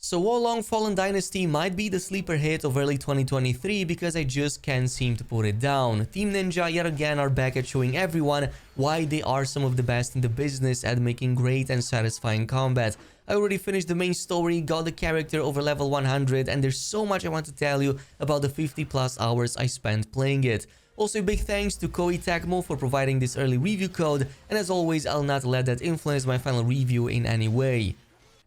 So Wolong Fallen Dynasty might be the sleeper hit of early 2023 because I just can't seem to put it down. Team Ninja yet again are back at showing everyone why they are some of the best in the business at making great and satisfying combat. I already finished the main story, got the character over level 100, and there's so much I want to tell you about the 50 plus hours I spent playing it. Also, a big thanks to Koei Tecmo for providing this early review code, and as always, I'll not let that influence my final review in any way.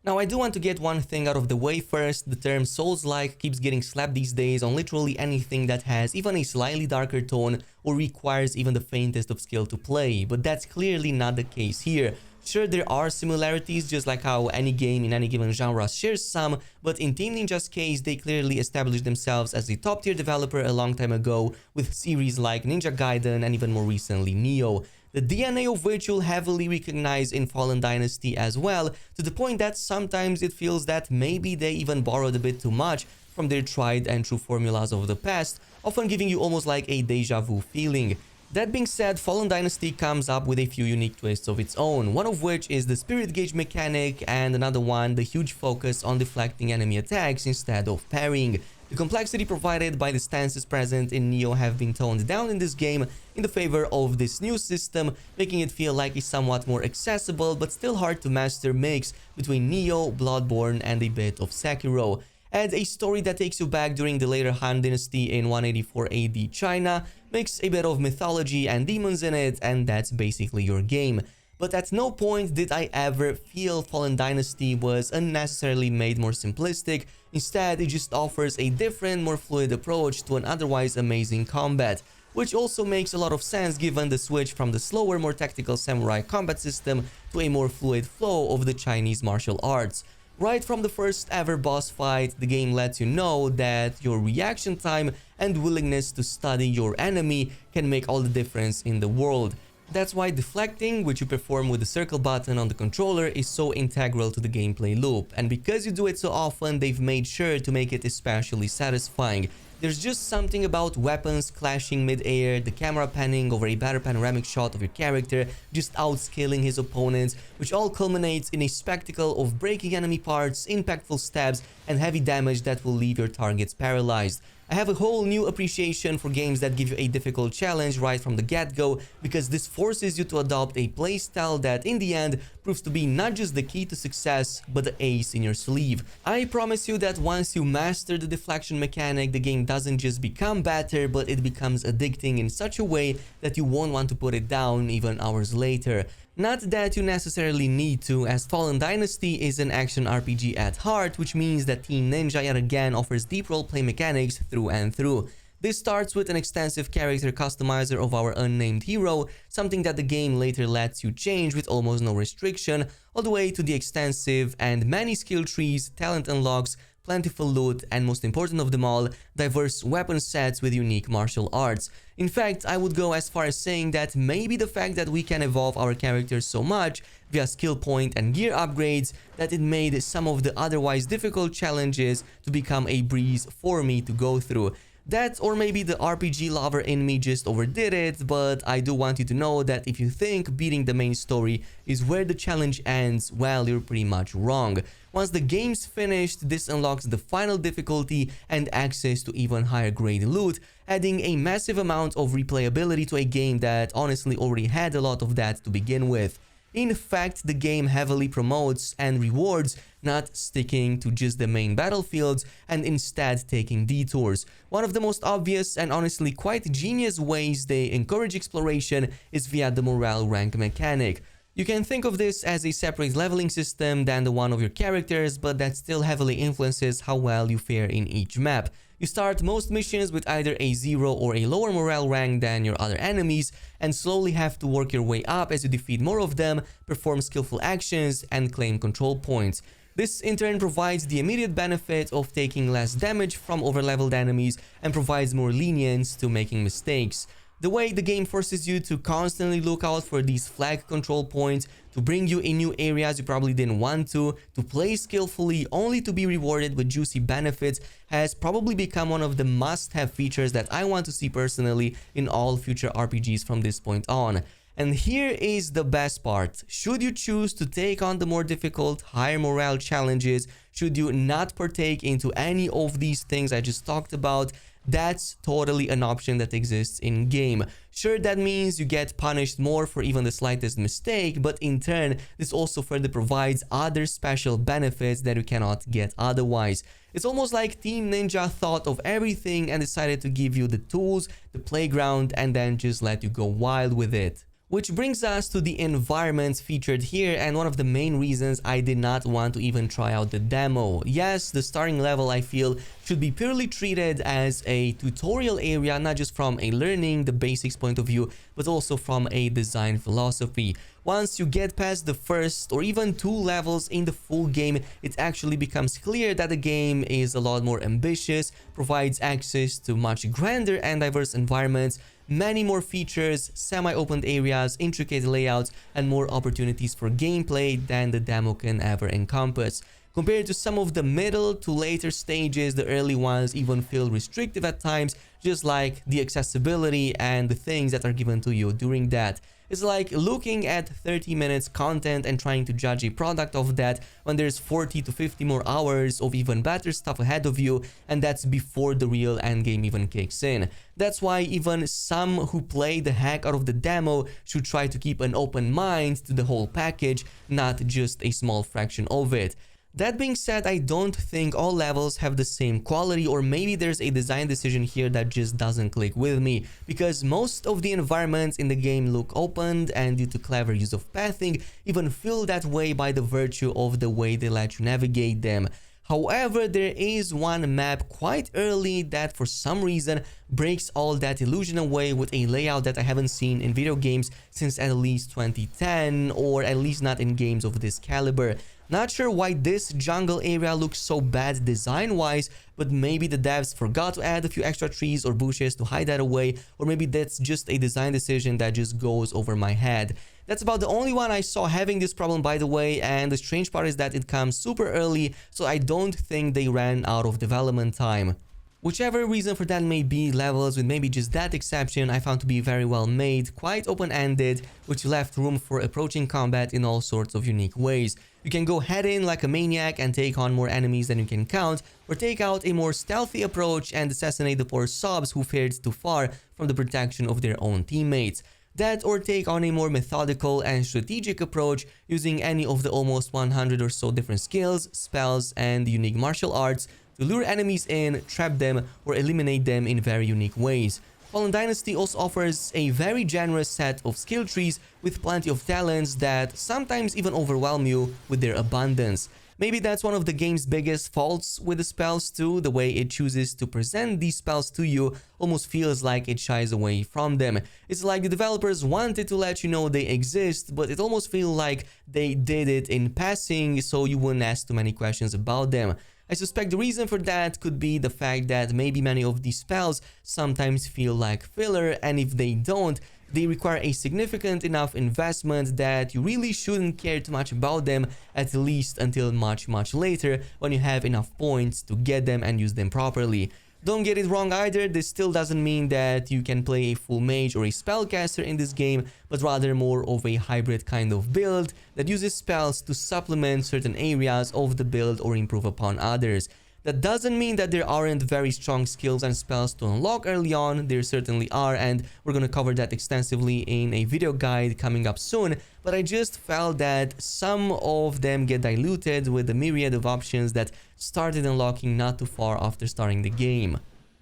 Now, I do want to get one thing out of the way first. The term Souls-like keeps getting slapped these days on literally anything that has even a slightly darker tone or requires even the faintest of skill to play, but that's clearly not the case here. Sure, there are similarities, just like how any game in any given genre shares some, but in Team Ninja's case, they clearly established themselves as a top-tier developer a long time ago with series like Ninja Gaiden and even more recently Nioh. The DNA of which you'll heavily recognize in Fallen Dynasty as well, to the point that sometimes it feels that maybe they even borrowed a bit too much from their tried and true formulas of the past, often giving you almost like a deja vu feeling. That being said, Fallen Dynasty comes up with a few unique twists of its own, one of which is the spirit gauge mechanic and another one the huge focus on deflecting enemy attacks instead of parrying. The complexity provided by the stances present in Nioh have been toned down in this game in the favor of this new system, making it feel like a somewhat more accessible but still hard to master mix between Nioh, Bloodborne and a bit of Sekiro. Add a story that takes you back during the later Han Dynasty in 184 AD China, mix a bit of mythology and demons in it, and that's basically your game. But at no point did I ever feel Fallen Dynasty was unnecessarily made more simplistic. Instead, it just offers a different, more fluid approach to an otherwise amazing combat, which also makes a lot of sense given the switch from the slower, more tactical samurai combat system to a more fluid flow of the Chinese martial arts. Right from the first ever boss fight, the game lets you know that your reaction time and willingness to study your enemy can make all the difference in the world. That's why deflecting, which you perform with the circle button on the controller, is so integral to the gameplay loop, and because you do it so often, they've made sure to make it especially satisfying. There's just something about weapons clashing mid-air, the camera panning over a better panoramic shot of your character, just outscaling his opponents, which all culminates in a spectacle of breaking enemy parts, impactful stabs, and heavy damage that will leave your targets paralyzed. I have a whole new appreciation for games that give you a difficult challenge right from the get-go, because this forces you to adopt a playstyle that in the end proves to be not just the key to success, but the ace in your sleeve. I promise you that once you master the deflection mechanic, the game doesn't just become better, but it becomes addicting in such a way that you won't want to put it down even hours later. Not that you necessarily need to, as Fallen Dynasty is an action RPG at heart, which means that Team Ninja yet again offers deep roleplay mechanics through and through. This starts with an extensive character customizer of our unnamed hero, something that the game later lets you change with almost no restriction, all the way to the extensive and many skill trees, talent unlocks, plentiful loot, and most important of them all, diverse weapon sets with unique martial arts. In fact, I would go as far as saying that maybe the fact that we can evolve our characters so much via skill point and gear upgrades that it made some of the otherwise difficult challenges to become a breeze for me to go through. That, or maybe the RPG lover in me just overdid it, but I do want you to know that if you think beating the main story is where the challenge ends, well, you're pretty much wrong. Once the game's finished, this unlocks the final difficulty and access to even higher grade loot, adding a massive amount of replayability to a game that honestly already had a lot of that to begin with. In fact, the game heavily promotes and rewards not sticking to just the main battlefields and instead taking detours. One of the most obvious and honestly quite genius ways they encourage exploration is via the morale rank mechanic. You can think of this as a separate leveling system than the one of your characters, but that still heavily influences how well you fare in each map. You start most missions with either a 0 or a lower morale rank than your other enemies, and slowly have to work your way up as you defeat more of them, perform skillful actions, and claim control points. This in turn provides the immediate benefit of taking less damage from overleveled enemies and provides more lenience to making mistakes. The way the game forces you to constantly look out for these flag control points, to bring you in new areas you probably didn't want to play skillfully only to be rewarded with juicy benefits, has probably become one of the must-have features that I want to see personally in all future RPGs from this point on. And here is the best part. Should you choose to take on the more difficult, higher morale challenges, should you not partake into any of these things I just talked about, that's totally an option that exists in game. Sure, that means you get punished more for even the slightest mistake, but in turn, this also further provides other special benefits that you cannot get otherwise. It's almost like Team Ninja thought of everything and decided to give you the tools, the playground, and then just let you go wild with it. Which brings us to the environments featured here, and one of the main reasons I did not want to even try out the demo. Yes, the starting level I feel should be purely treated as a tutorial area, not just from a learning the basics point of view, but also from a design philosophy. Once you get past the first or even 2 levels in the full game, it actually becomes clear that the game is a lot more ambitious, provides access to much grander and diverse environments, many more features, semi-open areas, intricate layouts, and more opportunities for gameplay than the demo can ever encompass. Compared to some of the middle to later stages, the early ones even feel restrictive at times, just like the accessibility and the things that are given to you during that. It's like looking at 30 minutes content and trying to judge a product of that when there's 40 to 50 more hours of even better stuff ahead of you, and that's before the real endgame even kicks in. That's why even some who play the heck out of the demo should try to keep an open mind to the whole package, not just a small fraction of it. That being said, I don't think all levels have the same quality, or maybe there's a design decision here that just doesn't click with me, because most of the environments in the game look opened and due to clever use of pathing even feel that way by the virtue of the way they let you navigate them. However, there is one map quite early that for some reason breaks all that illusion away with a layout that I haven't seen in video games since at least 2010, or at least not in games of this caliber. Not sure why this jungle area looks so bad design-wise, but maybe the devs forgot to add a few extra trees or bushes to hide that away, or maybe that's just a design decision that just goes over my head. That's about the only one I saw having this problem, by the way, and the strange part is that it comes super early, so I don't think they ran out of development time. Whichever reason for that may be, levels with maybe just that exception I found to be very well made, quite open-ended, which left room for approaching combat in all sorts of unique ways. You can go head in like a maniac and take on more enemies than you can count, or take out a more stealthy approach and assassinate the poor subs who fared too far from the protection of their own teammates. That, or take on a more methodical and strategic approach using any of the almost 100 or so different skills, spells, and unique martial arts to lure enemies in, trap them, or eliminate them in very unique ways. Fallen Dynasty also offers a very generous set of skill trees with plenty of talents that sometimes even overwhelm you with their abundance. Maybe that's one of the game's biggest faults with the spells too. The way it chooses to present these spells to you almost feels like it shies away from them. It's like the developers wanted to let you know they exist, but it almost feels like they did it in passing so you wouldn't ask too many questions about them. I suspect the reason for that could be the fact that maybe many of these spells sometimes feel like filler, and if they don't, they require a significant enough investment that you really shouldn't care too much about them, at least until much later when you have enough points to get them and use them properly. Don't get it wrong either, this still doesn't mean that you can play a full mage or a spellcaster in this game, but rather more of a hybrid kind of build that uses spells to supplement certain areas of the build or improve upon others. That doesn't mean that there aren't very strong skills and spells to unlock early on, there certainly are, and we're gonna cover that extensively in a video guide coming up soon, but I just felt that some of them get diluted with the myriad of options that started unlocking not too far after starting the game.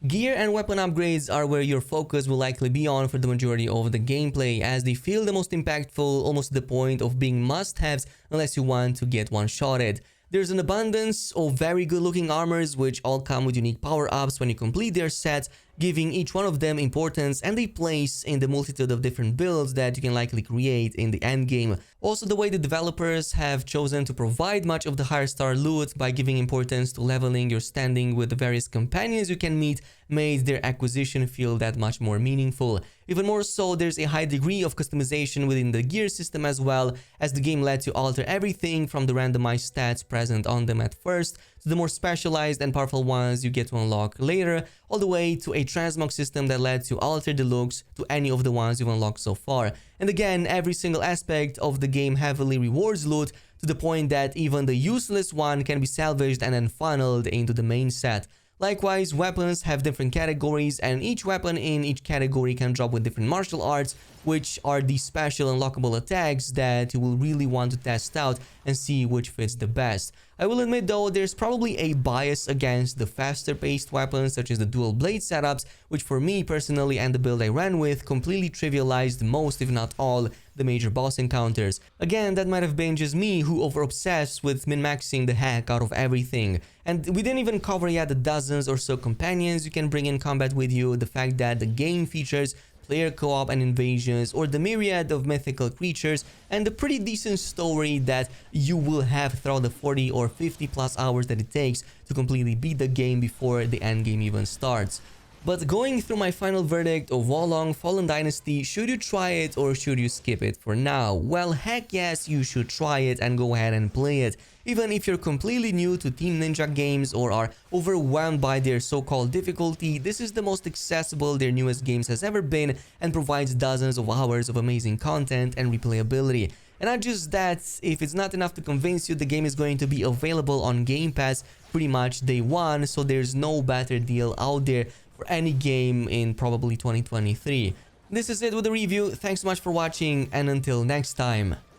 Gear and weapon upgrades are where your focus will likely be on for the majority of the gameplay, as they feel the most impactful, almost to the point of being must-haves unless you want to get one-shotted. There's an abundance of very good looking armors which all come with unique power-ups when you complete their set, giving each one of them importance and a place in the multitude of different builds that you can likely create in the endgame. Also, the way the developers have chosen to provide much of the higher star loot by giving importance to leveling your standing with the various companions you can meet made their acquisition feel that much more meaningful. Even more so, there's a high degree of customization within the gear system as well, as the game lets you alter everything from the randomized stats present on them at first to the more specialized and powerful ones you get to unlock later, all the way to a transmog system that lets you alter the looks to any of the ones you've unlocked so far. And again, every single aspect of the game heavily rewards loot to the point that even the useless one can be salvaged and then funneled into the main set. Likewise, weapons have different categories, and each weapon in each category can drop with different martial arts, which are the special unlockable attacks that you will really want to test out and see which fits the best. I will admit though, there's probably a bias against the faster paced weapons such as the dual blade setups, which for me personally and the build I ran with completely trivialized most if not all the major boss encounters. Again, that might have been just me who over-obsessed with min-maxing the heck out of everything. And we didn't even cover yet the dozens or so companions you can bring in combat with you, the fact that the game features player co-op and invasions, or the myriad of mythical creatures, and the pretty decent story that you will have throughout the 40 or 50 plus hours that it takes to completely beat the game before the end game even starts. But going through my final verdict of Wolong Fallen Dynasty, should you try it or should you skip it for now? Well, heck yes, you should try it and go ahead and play it. Even if you're completely new to Team Ninja games or are overwhelmed by their so-called difficulty, this is the most accessible their newest games has ever been and provides dozens of hours of amazing content and replayability. And not just that, if it's not enough to convince you, the game is going to be available on Game Pass pretty much day one, so there's no better deal out there for any game in probably 2023. This is it with the review. Thanks so much for watching, and until next time.